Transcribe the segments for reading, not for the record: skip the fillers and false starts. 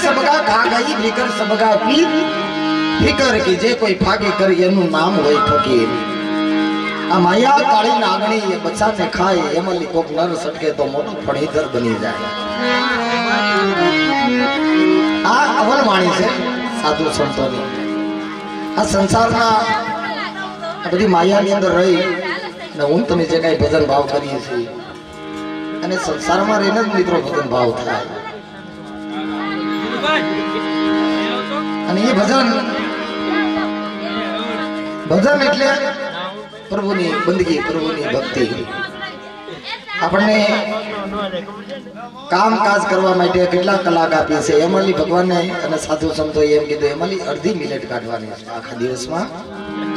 सबका खा गई भीकर सबका पी फिकर की जे कोई फागे કરી એનું નામ હોય ફકીર આ માયા કાળી નાગણી એ બચ્ચાને ખાય એમાંથી કોક નર સટકે તો મોટો ફણીધર બની જાય આ અવલ વાણી છે સાધુ સંતોની આ સંસારના બધી માયાની અંદર રહી ને હું તમે જે કાંઈ ભજન ભાવ કરીએ છીએ અને સંસારમાં રહીને જ મિત્રો ભજન ભાવ થાય અને એ ભજન એટલે પ્રભુની બંદગી પ્રભુની ભક્તિ આપણને કામકાજ કરવા માટે કેટલા કલાક આપી છે એમાંથી ભગવાનને અને સાધુ સંતોએ એમ કીધું એમાંથી અડધી મિનિટ કાઢવાની છે આખા દિવસમાં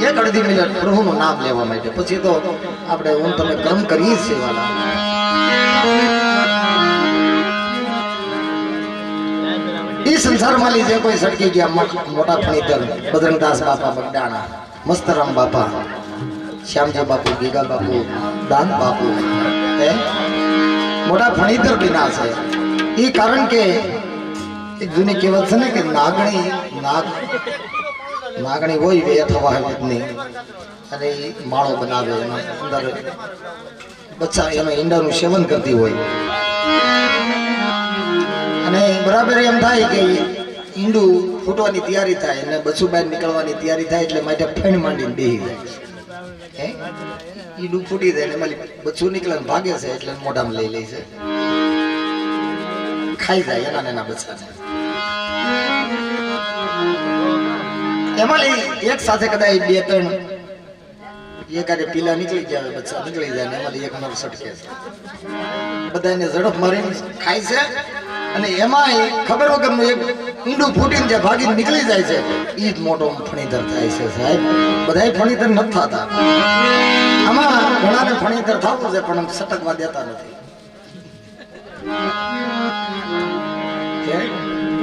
એક અડધી મિનિટ પ્રભુનું નામ લેવા માટે પછી તો આપણે હું તમે કર્મ કરીએ છીએ વાલા એ સંસારમાં જે કોઈ સટકી ગયા મોટા ફણીધર બજરંગદાસ બાપા બગડાણા મસ્તરામ બાપા શ્યામજી બાપુ ગીગા બાપુ દાન બાપુ મોટા ફણીધર બિના છે એ કારણ કે એક જૂની કહેવત છે ને કે નાગણી હોય બે થવા નહીં અને એ માળો બનાવે એના અંદર બચ્ચા એના ઈંડાનું સેવન કરતી હોય અને બરાબર એમ થાય કે ઈંડું ફૂટવાની તૈયારી થાય અને બચ્ચું બહાર નીકળવાની તૈયારી થાય એટલે માટે ફેણ માંડીને બેસી જાય ઈંડું ફૂટી જાય એમાં બચ્ચું નીકળે ભાગે છે એટલે મોઢામાં લઈ લે છે ખાઈ જાય એના બચ્ચાને એમાં એક સાથે કદાચ બે ત્રણ એકાદે પીલા નીકળી જાય બચ્ચા નીકળી જાય એમાંથી એક નર સટકે છે બધાને ઝડપ મારીને ખાય છે અને એમાં ખબર વગરનું એક ઈંડું ફૂટીને જે ભાગીને નીકળી જાય છે એ જ મોટો ફણીધર થાય છે સાહેબ બધાય ફણીધર નથી થતા આમાં ઘણાને ફણીધર થવું છે પણ સટકવા દેતા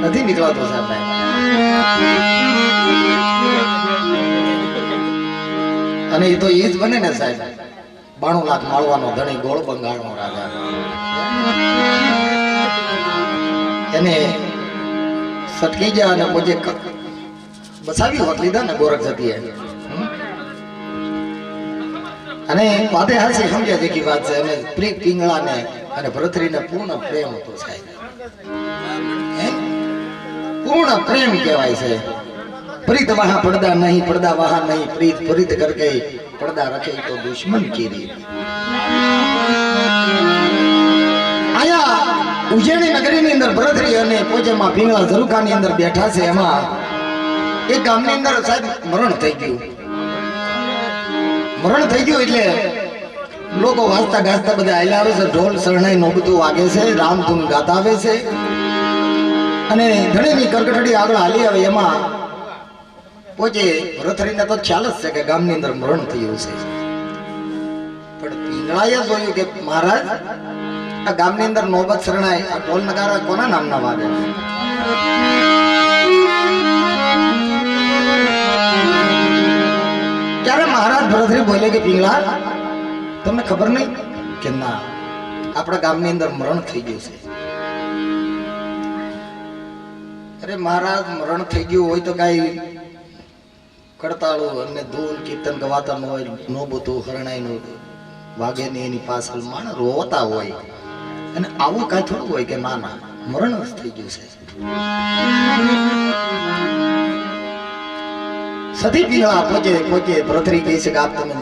નથી નીકળાતો સાહેબ અને એ તો એ જ બને ને સાહેબ 92 લાખ માળવાનો ધણી ગોળ બંગાળનો રાજા એને સટકી ગયા અને પોતે બસાવી હોત લીધા ને ગોરખ જતી અને વાતે હાસી સમજ્યા જેકી વાત છે અને પ્રી પિંગળાને અને ભરતરીને પૂર્ણ પ્રેમ હતો સાહેબ પૂર્ણ પ્રેમ કહેવાય છે પ્રીત વહાં પડદા નહીં પડદા વહાં નહીં પ્રીત પ્રીત કરકે પડદા રખે તો દુશ્મન की रीत આયા ઉજેણી નગરીની અંદર ભરતરી અને પોજેમાં પિંગળા ઝરુકાની અંદર બેઠા છે એમાં એક ગામની અંદર સાહેબ મરણ થઈ ગયું એટલે લોકો વાંચતા ગાજતા બધા આયલા આવે છે ઢોલ શરણાઈ નો બધું વાગે છે રામધૂન ગાતા આવે છે અને ધણીની કરકટડી આગળ હાલી આવે એમાં પોજે ભરતરીને તો ખ્યાલ જ છે કે ગામની અંદર મરણ થયું છે પણ પિંગળાએ જોયું કે મહારાજ આ ગામની અંદર નોબત શરણાઈ આ ઢોલ નગારા કોના નામના વાગે ત્યારે મહારાજ ભરતરી બોલે કે પિંગળા તમને ખબર નહીં કે ના આપણા ગામની અંદર મરણ થઈ ગયું છે અરે મહારાજ મરણ થઈ ગયું હોય તો કઈ કડતાળું અને ધૂન કીર્તન ગવાતા ન હોય નોબતું હરણાઈ નું વાગે ને એની પાછળ માણસ રોતા હોય અને આવું કાંઈ થોડું હોય કે ના ના મરણ જ થઈ ગયું છે સતી પિંગળા પોતે ભરતરી કહે છે કે આપ તમે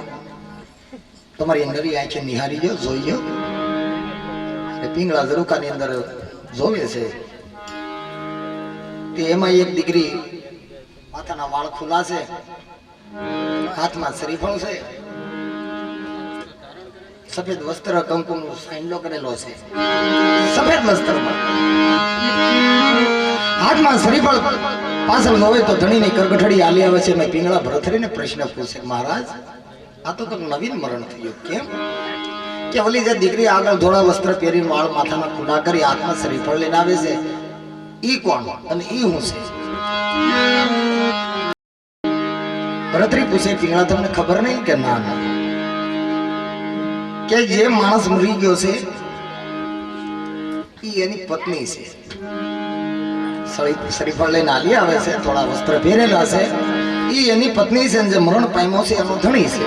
તમારી નરી આંખે નિહારી ગયો જોઈ ગયો પિંગળા ઝરુકાની અંદર જોવે છે તે એમાં એક દીકરી માથાના વાળ ખુલ્લા છે હાથમાં શ્રીફળ છે સફેદ વસ્ત્ર કંકુનો સાંડલો કરેલો છે સફેદ વસ્ત્રમાં હાથમાં શ્રીફળ પાછળ જોવે તો ધણીની કરગઠડી આલી આવે છે અને પિંગળા ભરતરીને પ્રશ્ન પૂછે મહારાજ આ તો કંઈક નવીન મરણ થયું કેમ કે ઓલી જે દીકરી આગળ ધોળા વસ્ત્ર પહેરીને વાળ માથામાં ખુલ્લા કરી હાથમાં શ્રીફળ લઈને આવે છે ઈ કોણ અને ઈ હું છે ભરતરી પૂછે પિંગળા તમને ખબર નહીં કે ના ના કે જે માણસ મરી ગયો છે એ એની પત્ની છે શ્રીફળ લઈને હાલી આવે છે, થોડા વસ્ત્ર પહેરેલા છે. ઈ એની પત્ની છે, જે મરણ પામ્યો છે એનો ધણી છે.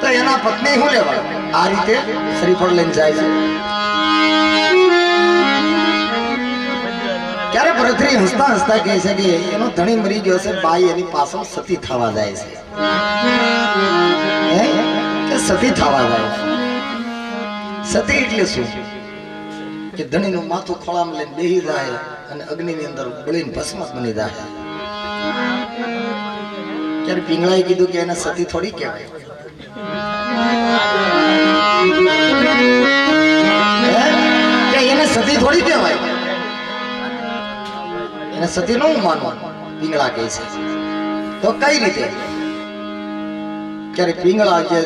તો એના પત્ની શું લેવા આ રીતે શ્રીફળ લઈને જાય છે. ત્યારે ભરતરી હસતા હસતા કહે છે કે એનો ધણી મરી ગયો છે, બાઈ એની પાછળ સતી થવા જાય છે. સતી થવા જાય છે. સતી એટલે શું કે ધણીનું માથું ખોળામાં લઈને બેહી જાય અને અગ્નિની અંદર બળીને ભસ્મ બની જાય. ત્યારે પિંગળાએ કીધું કે એને સતી થોડી કહેવાય. એને સતી થોડી કહેવાય, એને સતી નું માનવાનું પિંગળા કહે છે. તો કઈ રીતે? ત્યારે પિંગળા જે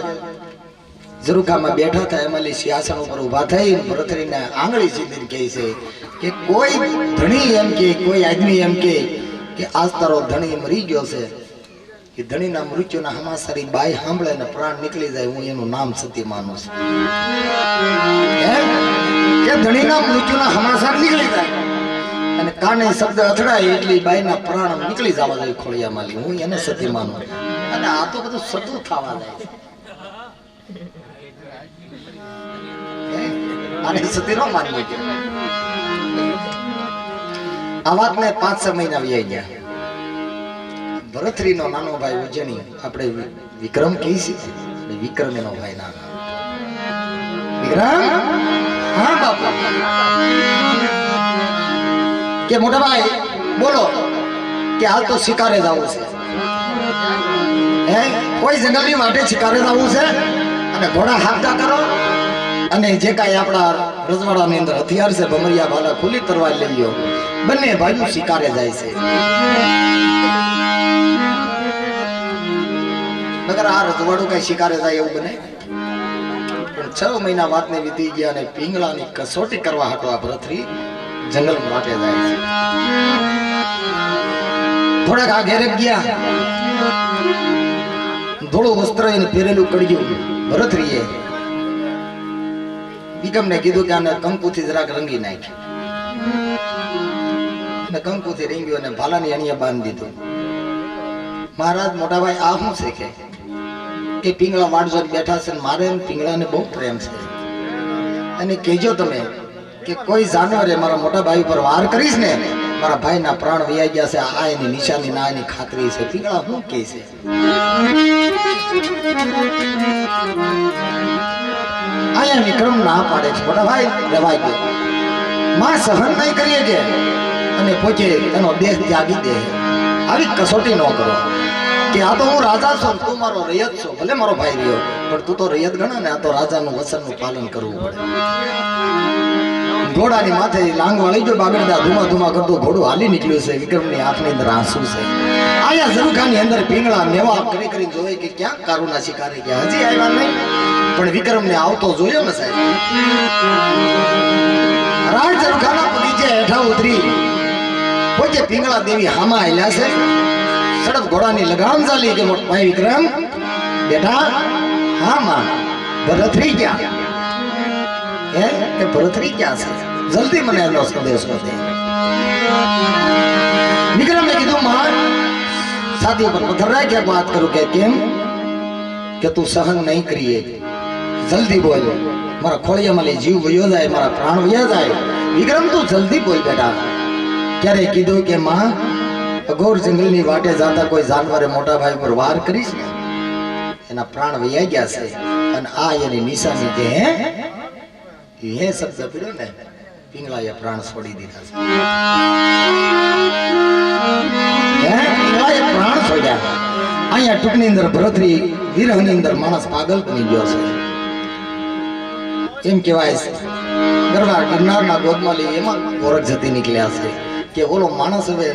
ઝરૂખામાં બેઠા હતા એમાં સિંહાસન ઉપર ઉભા થઈ ભરતરીને આંગળી સીધી કહે છે કે કોઈ ધણી એમ કે કોઈ આદમી એમ કે આજ તારો ધણી મરી ગયો છે, કે ધણીના મૃત્યુના હમાસારી બાઈ સાંભળે ને પ્રાણ નીકળી જાય, હું એનું નામ સતી માનું છું. કે ધણીના મૃત્યુના હમાસાર નીકળી જાય અને કાને શબ્દ અથડાય એટલી બાઈના પ્રાણ નીકળી જવા જોઈએ ખોળિયામાં, હું એને સતી માનું. અને આ તો બધું સતું થવા જાય છે. અને સતી નો માનવી કે આ વાતને 5-6 મહિના વ્યાઈ ગયા. ભરતરીનો નાનો ભાઈ ઉજ્જૈની આપણે વિક્રમ કહી છે, વિક્રમ એનો ભાઈ નાનો વિક્રમ. હા બાપા કે મોટા ભાઈ બોલો કે હાલ તો શિકારે જવું છે. કોઈ જંગલની માટે શિકારે જવું છે અને ઘોડા હાંકતા કરો અને જે કાંઈ આપણા રજવાડાની અંદર હથિયાર છે ભમરિયા ભાલા ખુલ્લી તરવાર લઈ લ્યો. બંને ભાઈઓ શિકારે જાય છે. મગર આ રજવાડું કઈ શિકારે જાય એવું બને? પણ 6 મહિના વાતને વીતી ગયા અને પિંગળાની કસોટી કરવા હાટો આ ભરતરી જંગલ માટે જાય છે. થોડાક આ ઘેરે ગયા, ધોળું વસ્ત્ર એને પહેરેલું કડ્યું. ભરતરીએ વિક્રમને કીધું કે આને કંકુથી જરાક રંગી નાખ. અને કંકુથી રંગ્યું અને ભાલાની અણીએ બાંધી દીધું. મહારાજ મોટા ભાઈ આ શું છે કે પિંગળા વાડજો બેઠા છે, મારે પિંગળાને બહુ પ્રેમ છે, અને કહેજો તમે કે કોઈ જાનવરે મારા મોટા ભાઈ ઉપર વાર કરીશ ને મારા ભાઈના પ્રાણ વૈયા ગયા છે, આ એની નિશાની ના એની ખાતરી છે. પિંગળા શું કહે છે? અહીંયા વિક્રમ ના પાડે છે, મોટા ભાઈ રેવાય ગયો, માં સહન નહીં કરીએ કે અને પોતે એનો દેહ ત્યાગી દે. આવી કસોટી ન કરો કે આ તો હું રાજા છું, તું મારો રૈયત છો. ભલે મારો ભાઈ રહ્યો પણ તું તો રૈયત ગણા ને, આ તો રાજાનું વચનનું પાલન કરવું પડે. ઘોડાની માથે લાંગવા લઈ ગયો બાગડદા ધુમા ધુમા કરતો ઘોડું હાલી નીકળ્યું છે. વિક્રમની આંખની અંદર આંસુ છે. આયા ઝરૂખાની અંદર પિંગળા મેવા કરી કરીને જોવે કે ક્યાં કારુના શિકારે ગયા, હજી આવ્યા નહીં. પણ વિક્રમને આવતો જોયો ને સાહેબ. રાજ ઝરૂખાના બગીચે હેઠા ઉતરી પોતે પિંગળા દેવી હામા આલ્યા છે. સડક ઘોડાની લગામ ચાલી કે ભાઈ વિક્રમ બેટા. હા માં. ભરતરી ક્યાં? કે ભરતરી ક્યાં છે? જલ્દી મને એનો સંદેશ દે. વિક્રમે કીધું માં છાતી ઉપર પથ્થર રાખ્યા વાત કરું કે કેમ? કે તું સહન નહીં કરીએ, જલ્દી બોલ, મારા ખોળિયામાં લઈ જીવ વયો જાય, મારા પ્રાણ વયા જાય. વિક્રમ તું જલ્દી બોલ બેટા. ક્યારે કીધું કે માં અઘોર જંગલની વાટે જાતા કોઈ જાનવરે મોટા ભાઈ પર વાર કરીશ ને એના પ્રાણ વયા ગયા છે, અને આ એની નિશાની કે હે શબ્દ પીડ્યો ને પિંગળાએ પ્રાણ છોડી દીધા છે. પિંગળાએ પ્રાણ છોડ્યા. અહીંયા ટૂંકની અંદર ભરતરી વિરહની અંદર માણસ પાગલ બની ગયો છે એમ કહેવાય છે. ગરવા ગિરનારના ગોદમાં લઈ એમાં ગોરખ જતી નીકળ્યા છે કે ઓલો માણસ હવે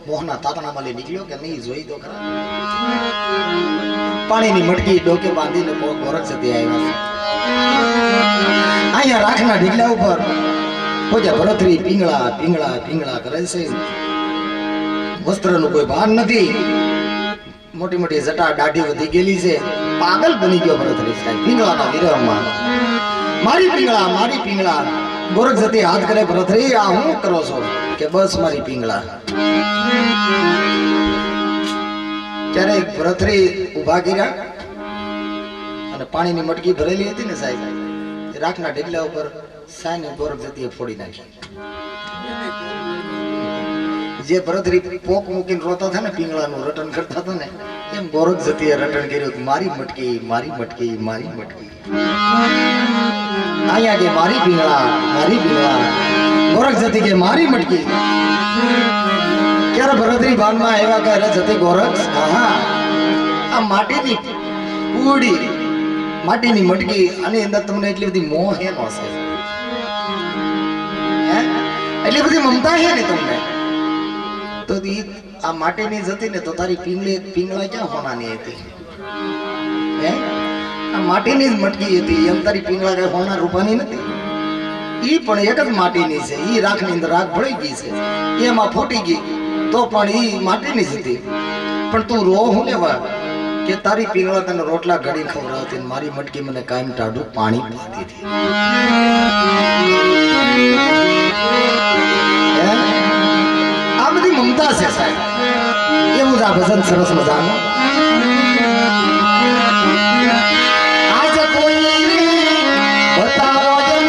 મોહના તાતણામાં લઈ નીકળ્યો કે નહીં જોઈ તો ખરા. પાણીની મટકી ડોકે બાંધીને ગોરખ જતી આવ્યા છે. અહીંયા રાખના ઢીકલા ઉપર કોઈ ભરતરી પિંગળા પિંગળા પિંગળા કરે છે. વસ્ત્રનું કોઈ ભાન નથી, મોટી મોટી જટા દાઢી વધી ગયેલી છે. પાગલ બની ગયો ભરતરી સાહેબ પિંગળાના વિરહમાં. મારી પિંગળા ગોરખ જતી હાથ કરે ભરતરી આ હું કરો છો કે બસ મારી પિંગળા ત્યારે ભરતરી ઊભા કર્યા અને પાણીની મટકી ભરેલી હતી ને સાહેબ રાખના ઢગલા ઉપર સાયને ગોરખ જતીએ ફોડી નાખી જે ભરતરી પોક મૂકીને રોતા હતા ને પિંગળાનું રટન કરતા હતા ને એમ ગોરખ જતીએ રટન કર્યું મારી મટકી મારી મટકી મારી મટકી અહીંયા કે મારી પિંગળા ગોરખ જતી કે મારી મટકી ક્યારે ભરતરી બાનમાં આવ્યા કે અરે જતી ગોરખ હા આ માટીની પૂડી માટીની મટકી આની અંદર તમને એટલી બધી મોહ હેનો હશે એટલી બધી મમતા હે ને તમને તો આ માટીની જતી ને તો તારી પિંગળા ક્યાં હોનાની હતી હે આ માટીની જ મટકી હતી એમ તારી પિંગળા કઈ હોના રૂપાની નથી ઈ પણ એક જ માટીની છે ઈ રાખની અંદર રાખ ભળી ગઈ છે એમાં ફૂટી ગઈ તો પણ ઈ માટીની જ હતી પણ તું રો હું લેવા કે તારી પિંગળા તને રોટલા ઘડી ખવડાવતી મારી મટકી મને કાયમ ટાઢું પાણી પાતી હતી આ બધી મમતા છે સાહેબ એવું જ આ ભજન સરસ મજાનું આજ કોઈ બતાવો કોઈ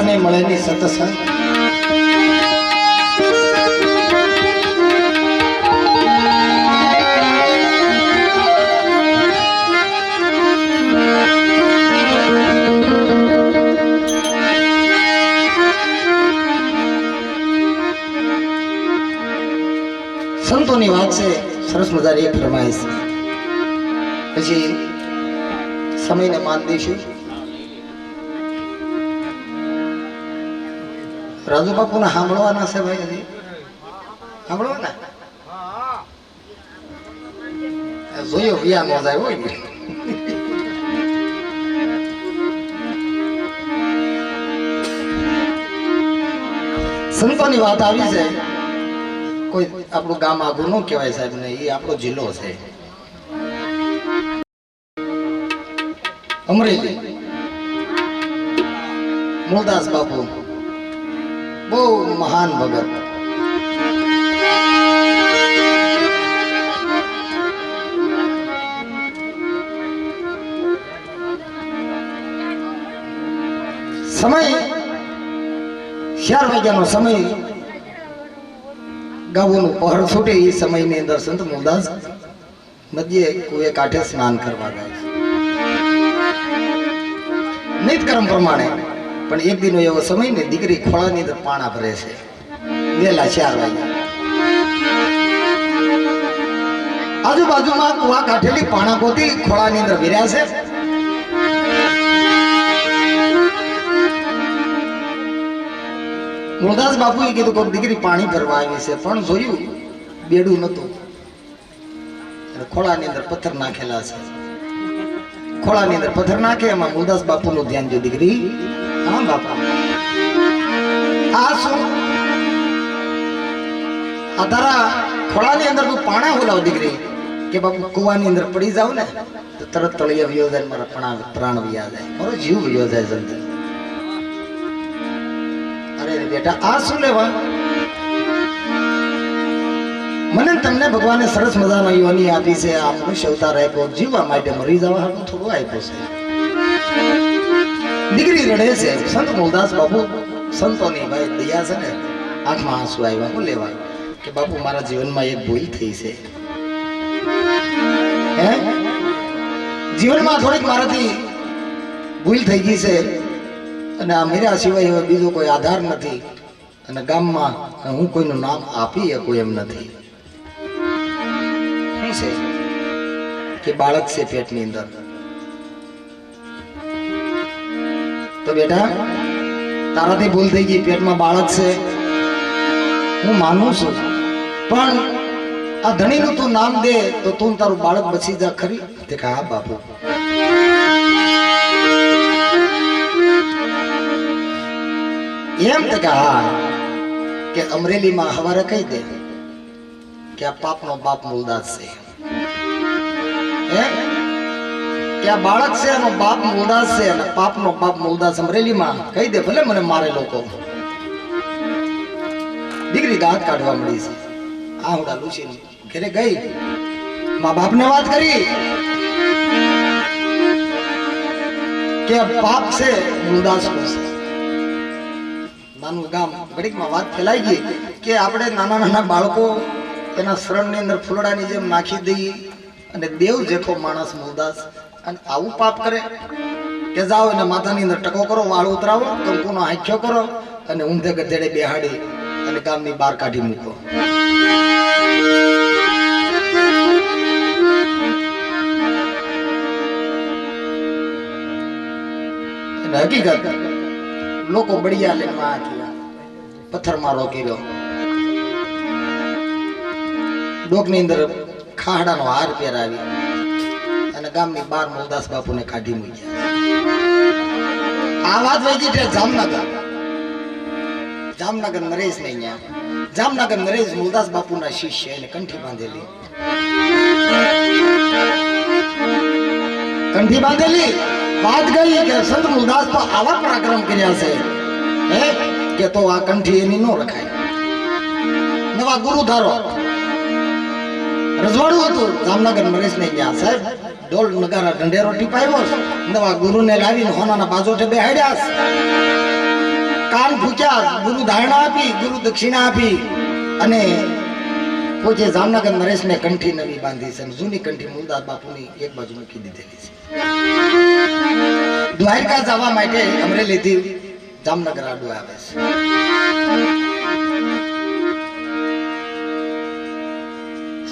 સત્સંગને મળે ની સત્સંગ સંતોની વાત છે સરસ મજાની એક ફરમાઈશ પછી સમયને માન દઈશું રાજુ બાપુને સાંભળવાના છે ભાઈ હજી સાંભળવાના જોયો વ્યા નો જાય હોય સંતોની વાત આવી છે કોઈ આપણું ગામ આગળ ન કહેવાય સાહેબ ને એ આપણો જિલ્લો છે અમરેલી મૂળદાસ બાપુ બહુ મહાન ભગત સમય 4 વાગ્યાનો સમય ગાવાનું પહર છૂટે એ સમયની અંદર સંત મૂળદાસ નદીએ કુએ કાંઠે સ્નાન કરવા જાય નિત્યક્રમ પ્રમાણે પણ એક દિનો એવો સમય ને દીકરી ખોળાની અંદર પાણા ભરે છે વેલા 4 વાગ્યા આજુબાજુમાં કુવા કાઢેલી પાણા ગોતી ખોળાની અંદર ભર્યા છે મૂળદાસ બાપુએ કીધું કે દીકરી પાણી ભરવા આવી છે પણ જોયું બેડું નતું ખોળાની અંદર પથ્થર નાખેલા છે ખોળાની અંદર પથ્થર નાખે એમાં મૂળદાસ બાપુનું ધ્યાન જો દીકરી હા બાપા આ શું આ તારા ખોળાની અંદર તું પાણા હોલાવ દીકરી કે બાપુ કુવાની અંદર પડી જાવ ને તો તરત તળિયા વયો જાય મારા પ્રાણ વયા જાય મારો જીવ વયો જાય જલ્દી બેટા આ શું લેવા મને તમને ભગવાને સરસ મજાનો યોની આપી છે આ મનુષ્ય અવતાર આપ્યો જીવવા માટે મરી જવા હાટું થોડું આપ્યું છે દીકરી રડે છે સંત મૂળદાસ બાપુ સંતોની ભાઈ દયા છે ને આંખમાં આંસુ આવ્યા હું લેવા કે બાપુ મારા જીવનમાં એક ભૂલ થઈ છે હે જીવનમાં થોડીક મારાથી ભૂલ થઈ ગઈ છે અને આ મેરા સિવાય હવે બીજો કોઈ આધાર નથી અને ગામમાં હું કોઈનું નામ આપી શકું એમ નથી શું છે કે બાળક છે પેટની અંદર તો બેટા તારાથી ભૂલ થઈ ગઈ પેટમાં બાળક છે હું માનું છું પણ આ ધણીનું તું નામ દે તો તું તારું બાળક બચી જા ખરી તે કે હા બાપુ એમ કે હા કે અમરેલીમાં હવારે કહી દે કે આ પાપનો બાપ મૂળદાસ છે હે કે આ બાળક છે એનો બાપ મૂળદાસ છે અને પાપનો બાપ મૂળદાસ અમરેલીમાં કહી દે ભલે મને મારે લોકો દીકરી દાંત કાઢવા મળી છે આ હુડા લુસી ઘરે ગઈ મા બાપને વાત કરી કે પાપ છે મૂળદાસ નું છે નાનું ગામ ઘડીકમાં વાત ફેલાઈ ગઈ કે આપણે નાના નાના બાળકો તેના શરણની અંદર ફૂલડાની જેમ નાખી દઈએ અને દેવ જેખો માણસ મૂળદાસ અને આવું પાપ કરે કે જાઓ એને માથાની અંદર ટકો કરો વાળ ઉતરાવો કંકુનો આંખ્યો કરો અને ઊંધે ગધેડે બેહાડી અને ગામની બહાર કાઢી મૂકો હકીકત લોકો બળિયા લેવા થયા પથ્થર મારો કર્યો ડોકની અંદર ખાડાનો હાર પહેરાવી અને ગામની બહાર મૂળદાસ બાપુને કાઢી મૂક્યા આ વાત વહી ગઈ જામનગર નરેશ ને અહીંયા જામનગર નરેશ મૂળદાસ બાપુના શિષ્ય એને કંઠી બાંધેલી વાત ગઈ કે સંત મૂળદાસ તો આવા પરાક્રમ કર્યા છે હે કે તો આ કંઠી એની નો રખાય નવા ગુરુ ધારો રજવાડું હતું જામનગર નરેશ ને ગયા સાહેબ ઢોલ નગારા ઢંઢેરો ટીપાયો નવા ગુરુને લાવીને હોનાના બાજોટે બેહાડ્યા કાન ફૂક્યા, ગુરુ ધારણા આપી, ગુરુ દક્ષિણા આપી અને પોતે જામનગર નરેશને કંઠી નવી બાંધી છે. જૂની કંઠી મૂલદાસ બાપુની એક બાજુ મૂકી દીધેલી છે. દ્વારકા જવા માટે અમરેલીથી જામનગર આડું આવે છે.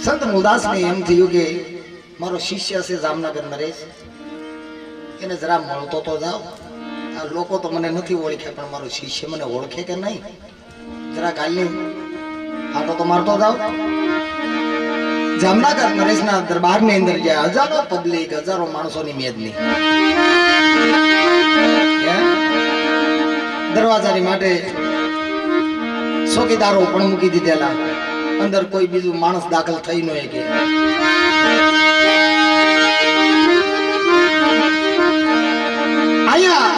સંત મૂલદાસને એમ થયું કે મારો શિષ્ય છે જામનગર નરેશ, એને જરા મળતો તો જાવ. આ લોકો તો મને નથી ઓળખ્યા, પણ મારો શિષ્ય મને ઓળખે કે નહીં, જરા કાલની આટો તો મારતો જાવ. જામનગર નરેશના દરબારની અંદર ગયા. હજારો પબ્લિક, હજારો માણસોની મેદની. દરવાજાની માટે ચોકીદારો પણ મૂકી દીધેલા, અંદર કોઈ બીજું માણસ દાખલ થઈ ન શકે. અહીંયા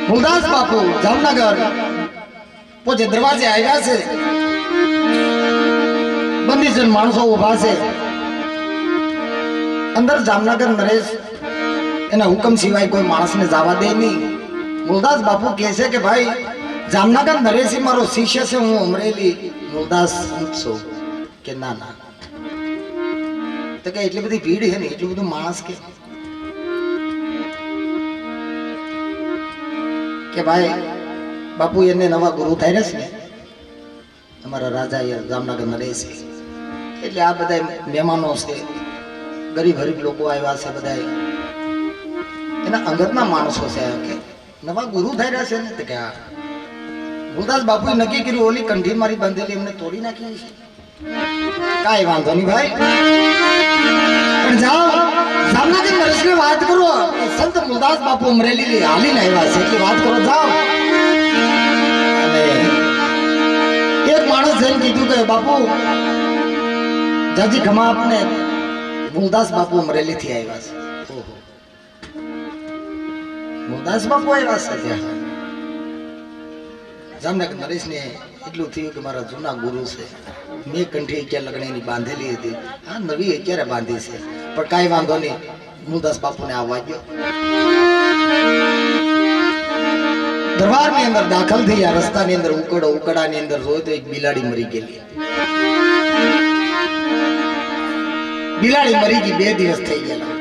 મૂલદાસ બાપુ જામનગર પોતે દરવાજે આવ્યા છે. બંદીજન માણસો ઉભા છે અંદર. જામનગર નરેશ એના હુકમ સિવાય કોઈ માણસને જવા દે નહીં. મૂલદાસ બાપુ કહે છે કે ભાઈ જામનગર નરેશ મારો શિષ્ય છે, હું અમરેલી મૂલદાસ છું. કે ના ના, તો કે એટલી બધી ભીડ છે ને, એટલું બધું માણસ કે ભાઈ બાપુ એને નવા ગુરુ થાય છે ને, અમારા રાજા એ જામનગર નરેશ, એટલે આ બધા મહેમાનો છે, ગરીબ ગરીબ લોકો આવ્યા છે, બધા એના અંગતના માણસો છે. કે નવા ગુરુ થઈ રહ્યા છે ને, તો કે હા. મૂલદાસ બાપુએ નક્કી કર્યું ઓલી કંઠી મારી બાંધેલી એમને તોડી નાખી છે. કાંઈ વાંધો નહીં ભાઈ, પણ જાઓ જામનગર નરેશને વાત કરો. સંત મૂલદાસ બાપુ અમરેલી હાલીને આવ્યા છે, એટલે વાત કરો, જાઓ. અને એક માણસ જઈને કીધું કે બાપુ જાજી ખમા આપને, મૂલદાસ બાપુ અમરેલી થી આવ્યા છે. ઓહો, મૂલદાસ બાપુ આવ્યા છે ત્યાં. જામનગર નરેશને એટલું થયું કે મારા જૂના ગુરુ છે, મેં કંઠી અત્યારે લગણીની બાંધેલી હતી, આ નવી અત્યારે બાંધી છે, પણ કાંઈ વાંધો નહીં. મૂલદાસ બાપુને આવવા ગયો. દરબારની અંદર દાખલ થઈ. આ રસ્તાની અંદર ઉકડાની અંદર જોયું તો એક બિલાડી મરી ગયેલી. બિલાડી મરી ગઈ, 2 દિવસ થઈ ગયા.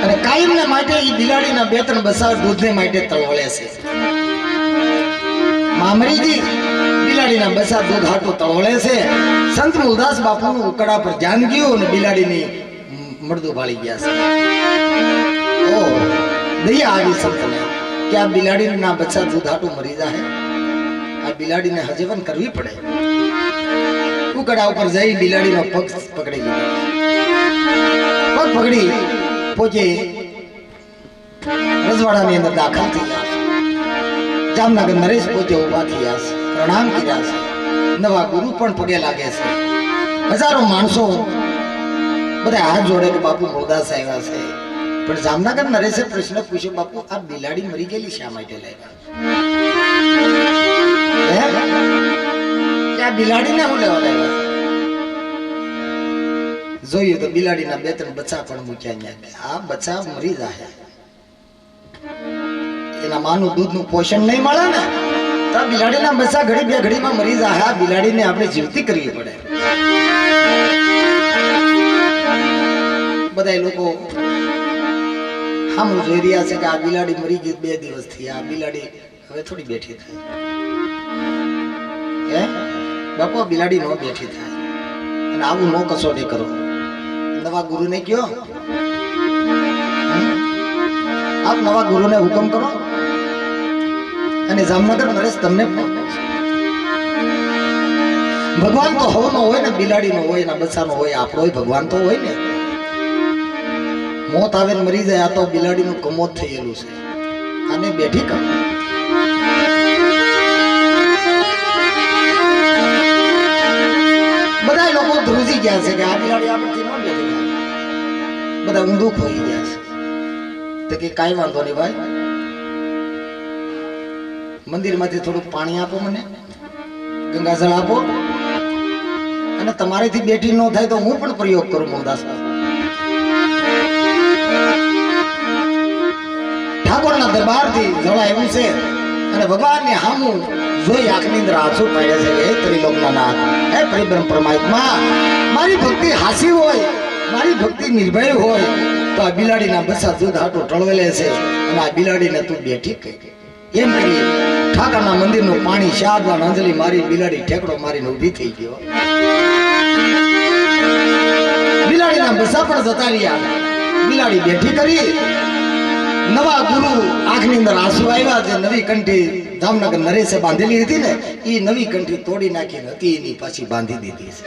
અને કાયમને માટે એ બિલાડીના 2-3 બસા દૂધને માટે તળવળે છે. મામરીજી બિલાડીના બસા દૂધ હાટું તળવળે છે. સંત મૂલદાસ બાપુનું ઉકડા પર ધ્યાન ગયું અને બિલાડીની મળદું ભાળી ગયા છે. ઓ દયા આવી સંતને કે આ બિલાડીના બચ્ચા દૂધ હાટું મરી જાય, આ બિલાડીને હજીવન કરવી પડે. ઉકડા ઉપર જઈ બિલાડીનો પગ પકડી લીધો. પગ પકડી પોતે રજવાડાની અંદર દાખલ થયા. જામનગર નરેશ પોતે ઉભા થયા છે, પ્રણામ કર્યા છે. નવા ગુરુ પણ પગે લાગે છે. હજારો માણસો બધા હાથ જોડે કે બાપુ મૂલદાસ આવ્યા છે. પણ જામનગર નરેશે પ્રશ્ન પૂછ્યો, બાપુ આ બિલાડી મરી ગયેલી શા માટે લાવ્યા? આ બિલાડીને હું લેવા લાવ્યા? જોયું તો બિલાડીના 2-3 બચ્ચા પણ મૂક્યા. આ બચ્ચા મરી જાય, એના માનું દૂધનું પોષણ નહીં મળે ને, તો આ બિલાડીના બચ્ચા ઘડી 2 ઘડીમાં મરી જાય. આ બિલાડીને આપણે જીવતી કરવી પડે. બધા લોકો સામું જોઈ રહ્યા છે કે આ બિલાડી મરી ગઈ 2 દિવસથી, આ બિલાડી હવે થોડી બેઠી થાય. બાપુ બિલાડી ન બેઠી થાય, અને આવું ન કસોટી કરો. નવા ગુરુને કયો, આપ નવા ગુરુને હુકમ કરો. અને જામનગર નરેશ તમને ભગવાન તો હોનો હોય ને, બિલાડી નો હોય, બચ્ચા નો હોય, આપણો ભગવાન તો હોય ને. મોત આવે ને મરી જાય, આ તો બિલાડીનું કમોત થયેલું છે. આને બેઠી કર. બધા લોકો ધ્રુજી ગયા છે કે આ બિલાડી આપણથી ન બેઠી. બધા ઊંધું ખોઈ ગયા છે. તો કે કાંઈ વાંધો નહીં ભાઈ, મંદિરમાંથી થોડુંક પાણી આપો, મને ગંગાજળ આપો, અને તમારેથી બેઠી ન થાય તો હું પણ પ્રયોગ કરું. મૂલદાસ ઠાકોરના દરબારથી જળાયું છે અને ભગવાનની હામું જોઈ આંખની અંદર આંસુ પાડ્યા છે. હે ત્રિલોકના નાથ, હે પરિબ્રહ્મ પરમાત્મા, મારી ભક્તિ હાસી હોય, મારી ભક્તિ નિર્ભય હોય તો આ બિલાડીના બસા દૂધ હાટું ટળવેલે છે અને આ બિલાડીને તું બેઠી કહી એમ કરી ઠાકરના મંદિરનું પાણી શારદાન અંજલિ મારી બિલાડી ઠેકડો મારીને ઊભી થઈ ગયો. બિલાડીના બસા પણ જતા રહ્યા. બિલાડી બેઠી કરી. નવા ગુરુ આંખની અંદર આંસુ આવ્યા. જે નવી કંઠી જામનગર નરેશે બાંધેલી હતી ને એ નવી કંઠી તોડી નાખી હતી એની પાછી બાંધી દીધી છે.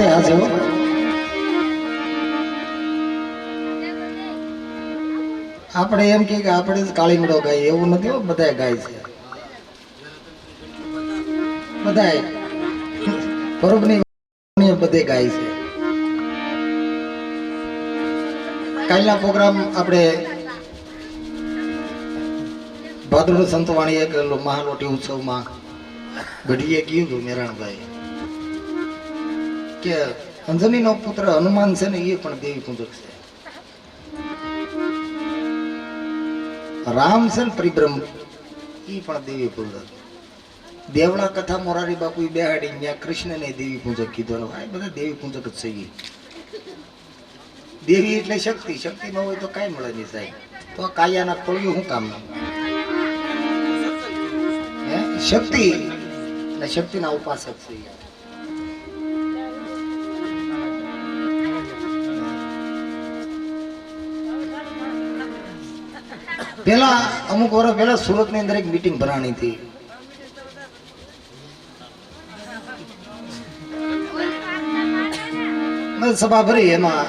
વાતે હાજે હો. આપણે એમ કે આપણે જ કાળીંગડો ગાય એવું નથી હો, બધાય ગાય છે, બધાય બરોબરની બધે ગાય છે. કાલના પ્રોગ્રામ આપણે ભાદરવી સંતવાણીએ કરેલો મહાલોટી ઉત્સવમાં ગઢીએ કીધું હતું મેરાણભાઈ કે અંજનીનો પુત્ર હનુમાન છે ને એ પણ દેવી પૂજક છે. રામ છે ને પરિબ્રહ્મ એ પણ દેવી પૂજક. દેવળા કથા મોરારી બાપુ બેહાડી ત્યાં કૃષ્ણને દેવી પૂજક કીધું. આ બધા દેવી પૂજક જ છે. દેવી એટલે શક્તિ, શક્તિ ન હોય તો કાંઈ મળે નહીં સાહેબ. તો કાયાના ખોળ્યું શું કામ? શક્તિ અને શક્તિના ઉપાસક છે. પેલા અમુક વર્ષ પહેલા સુરત ની અંદર એક મીટિંગ ભરાણી હતી. સભા ભરી, એમાં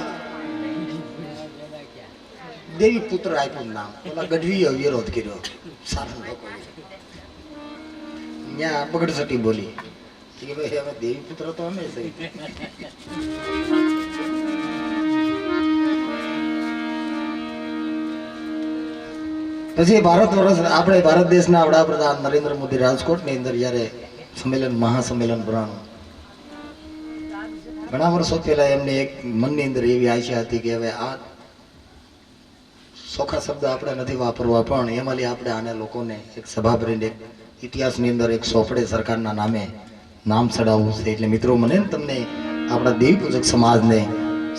દેવી પુત્ર આપ્યું નામ. ઓલા ગઢવીએ વિરોધ કર્યો. સારા લોકો ત્યાં બગડસટી બોલી કે ભાઈ હવે દેવી પુત્ર તો અમે છે. પછી ભારત વર્ષ આપણે ભારત દેશના વડાપ્રધાન નરેન્દ્ર મોદી રાજકોટની અંદર જયારે સંમેલન મહાસંમેલન ભરાણું, ઘણા વર્ષો પહેલા એમને એક મનની અંદર એવી આશા હતી કે હવે આ ચોખ્ખા શબ્દ આપણે નથી વાપરવા, પણ એમાંથી આપણે આને લોકોને એક સભા ભરીને ઇતિહાસની અંદર એક સોપડે સરકારના નામે નામ ચડાવવું છે. એટલે મિત્રો મને તમને આપણા દેવી પૂજક સમાજને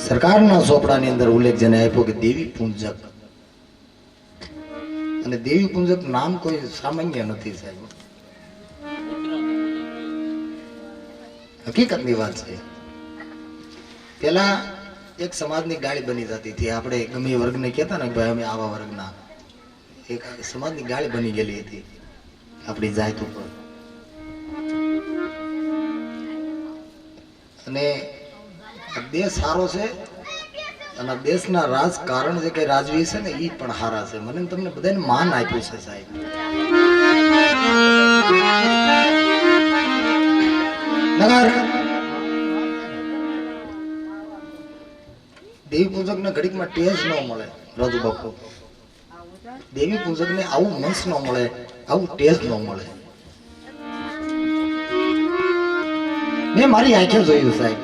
સરકારના સોપડાની અંદર ઉલ્લેખ જેને આપ્યો કે દેવી પૂજક. અને દેવી પૂજક નામ કોઈ સામાન્ય નથી સાહેબ, હકીકતની વાત છે. પેલા એક સમાજની ગાળી બની જતી હતી. આપણે ગમે વર્ગને કહેતા ને ભાઈ અમે આવા વર્ગના, એક સમાજની ગાળી બની ગયેલી હતી આપણી જાત ઉપર. અને દેશ સારો છે અને દેશના રાજકારણ જે કઈ રાજવી છે ને એ પણ સારા છે. મને તમને બધાને માન આપ્યું છે સાહેબ. નગર દેવી પૂજક ને ઘડીકમાં ટેજ ન મળે રાજુ બાપુ. દેવી પૂજક ને આવું મંચ ન મળે, આવું ટેજ ન મળે. મેં મારી આંખે જોયું સાહેબ.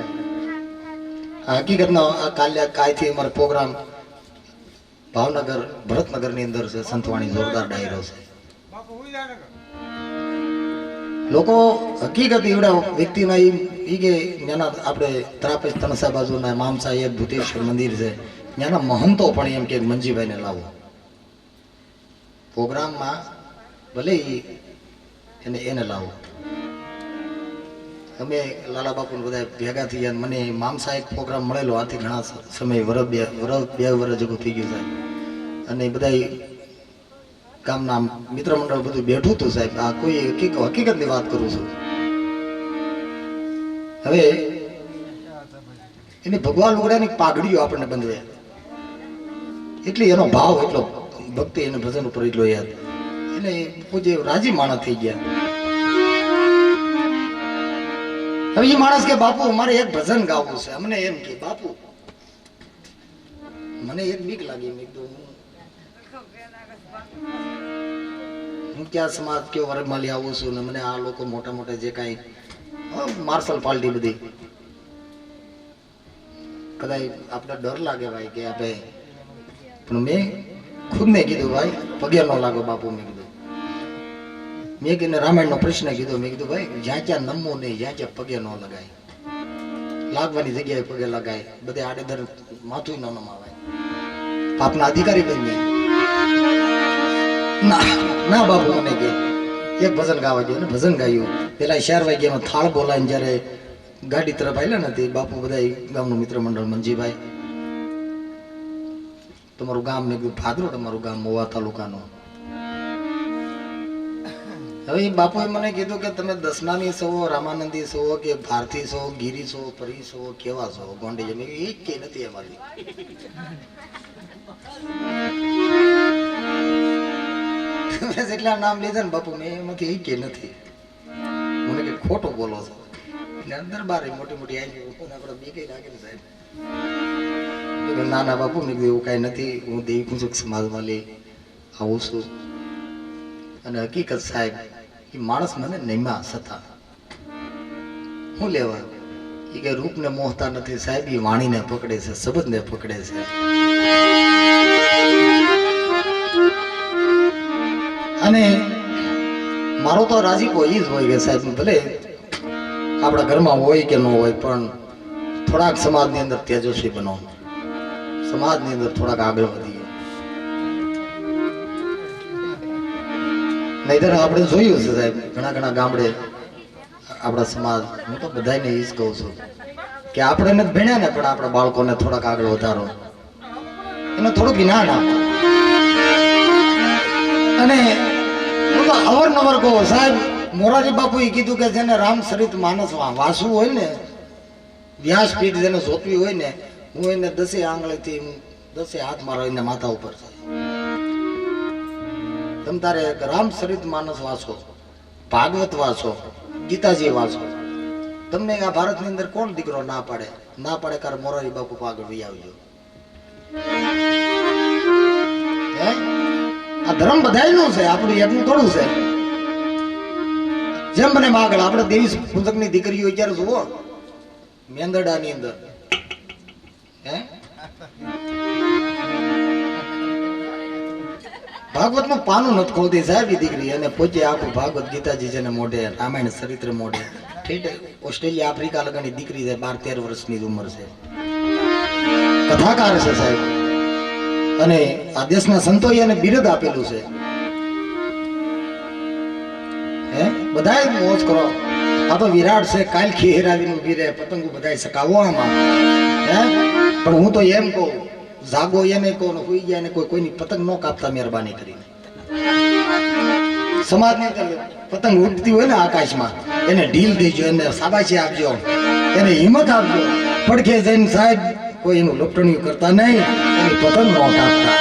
હકીકતનો કાલથી અમારો પ્રોગ્રામ ભાવનગર ભરતનગર ની અંદર છે. સંતવાણી જોરદાર ડાયરો છે. લોકો હકીકત એવડા વ્યક્તિના ઈ કે ત્યાંના આપણે ત્રાપજ તણસા બાજુના મામ સાહેબ ભૂતેશ્વર મંદિર છે, ત્યાંના મહંતો પણ એમ કે મંજીભાઈને લાવો પ્રોગ્રામમાં, ભલે એને લાવો. અમે લાલા બાપુ બધા ભેગા થઈ ગયા. મને મામ સાહેબ પ્રોગ્રામ મળેલો આથી ઘણા સમય બે વર્ષ જેવું થઈ ગયું સાહેબ. અને બધા ગામના મિત્ર મંડળ બધું બેઠું હતું સાહેબ. આ કોઈ હકીકતની વાત કરું છું. હવે એની ભગવાન લુગડાની પાઘડીઓ આપણને બંધવે, એટલી એનો ભાવ, એટલો ભક્તિ એને ભજન ઉપર એટલો યાદ. એટલે પૂજ્ય રાજી માણસ થઈ ગયા. હવે એ માણસ કે બાપુ મારે એક ભજન ગાવું છે. અમને એમ કે બાપુ મને એક બીક લાગી. મેં કીધું હું ક્યાં સમાજ કયો વર્ગમાં લઈ આવું છું ને મને આ લોકો મોટા મોટા જે કાંઈ માર્શલ પાર્ટી બધી કદાચ આપણે ડર લાગે ભાઈ કે આપણે, પણ મેં ખુદને કીધું ભાઈ પગે ન લાગો બાપુ. મેં કીધું મેં કીધું રામાયણનો પ્રશ્ન કીધો. મેં કીધું ભાઈ જ્યાં ત્યાં નમવું નહીં, જ્યાં ત્યાં પગે ન લગાય, લાગવાની જગ્યાએ પગે લગાય, બધે આડેધર માથું ન નમાવાય, પાપના અધિકારી બની ના બાપુ. મને કે એક ભજન ગાવા ગયો ને ભજન ગાયું. પેલા 4 વાગ્યામાં થાળ બોલાવીને જયારે ગાડી તરફ આવેલા નથી બાપુ, બધા ગામનું મિત્ર મંડળ મંજીભાઈ તમારું ગામ, મેં કીધું ભાદરો તમારું ગામ મોવા તાલુકાનું. હવે એ બાપુએ મને કીધું કે તમે દસનામી છો, રામાનંદી છો, કે ભારતી છો, ગીરી છો, પરી છો, કેવા છો ગોંડી? મેં એક કે નથી અમારી. તમે જેટલા નામ લીધા ને બાપુ, મેં એમાંથી એક કે નથી. મને કે ખોટું બોલો છો. એટલે અંદર બાર મોટી મોટી આવી આપણે બે કઈ લાગે ને સાહેબ. ના ના બાપુ, મેં કીધું એવું કાંઈ નથી. હું દેવી પૂજક સમાજમાં લઈ આવું છું. અને હકીકત સાહેબ, એ માણસ મને નહીમાં સતા હું લેવા એ કે રૂપને મોહતા નથી સાહેબ. એ વાણીને પકડે છે, શબ્દને પકડે છે. અને મારો તો રાજીપો એ જ હોય કે સાહેબ, ભલે આપણા ઘરમાં હોય કે ન હોય, પણ થોડાક સમાજની અંદર તેજસ્વી બનો, સમાજની અંદર થોડાક આગળ વધીએ. નહીતર આપણે જોયું છે સાહેબ, ઘણા ઘણા ગામડે આપણા સમાજ, હું તો બધાને એ જ કહું છું કે આપણે નથી ભણ્યા ને, પણ આપણા બાળકોને થોડાક આગળ વધારો, એને થોડુંક જ્ઞાન આપો. અને હું તો અવારનવાર કહું સાહેબ, મોરારી બાપુ એ કીધું કે જેને રામચરિત માનસ વાંચવું હોય ને, વ્યાસપીઠ જેને સોંપવી હોય ને, હું એને 10 આંગળીથી 10 હાથ મારો એને માથા ઉપર. તમે તારે રામચરિત માનસ વાંચો, ભાગવત વાંચો, ગીતાજી વાંચો. તમને આ ભારતની અંદર કોણ દીકરો ના પાડે? ના પાડે કાર મોરારી બાપુ આગળ વહી આવજો. આ ધર્મ બધાયનું છે, આપણું એટલું થોડું છે. જેમ મને આગળ આપણે દેવી પૂજકની દીકરીઓ અત્યારે જુઓ મેંદરડાની અંદર, ભાગવત નું પાનું નથી ખોલતી સાહેબ એ દીકરી. અને પોતે આખું ભાગવત ગીતાજી છે ને મોઢે, રામાયણ ચરિત્ર મોઢે. ઠીક ઓસ્ટ્રેલિયા આફ્રિકા લગનની દીકરી છે, 12-13 વર્ષની ઉંમર છે, કથાકાર છે સાહેબ. અને આ દેશના સંતોએ એને બિરુદ આપેલું છે. બધાય મોજ કરો. આ તો વિરાટ છે, કાલ ખીહેરાવીનું વીરે પતંગો બધાય સકાવો આમાં. પણ હું તો એમ કહું, જાગો એને કહો ને હોઈ ગયા ને કોઈની પતંગ ન કાપતા મહેરબાની કરીને. સમાજની અંદર પતંગ ઉડતી હોય ને આકાશમાં, એને ઢીલ દેજો, એને શાબાશી આપજો, એને હિંમત આપજો. પડખે જઈને સાહેબ કોઈ એનું લપટણિયું કરતા નહીં, એની પતંગ ન કાપતા.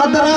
अदरा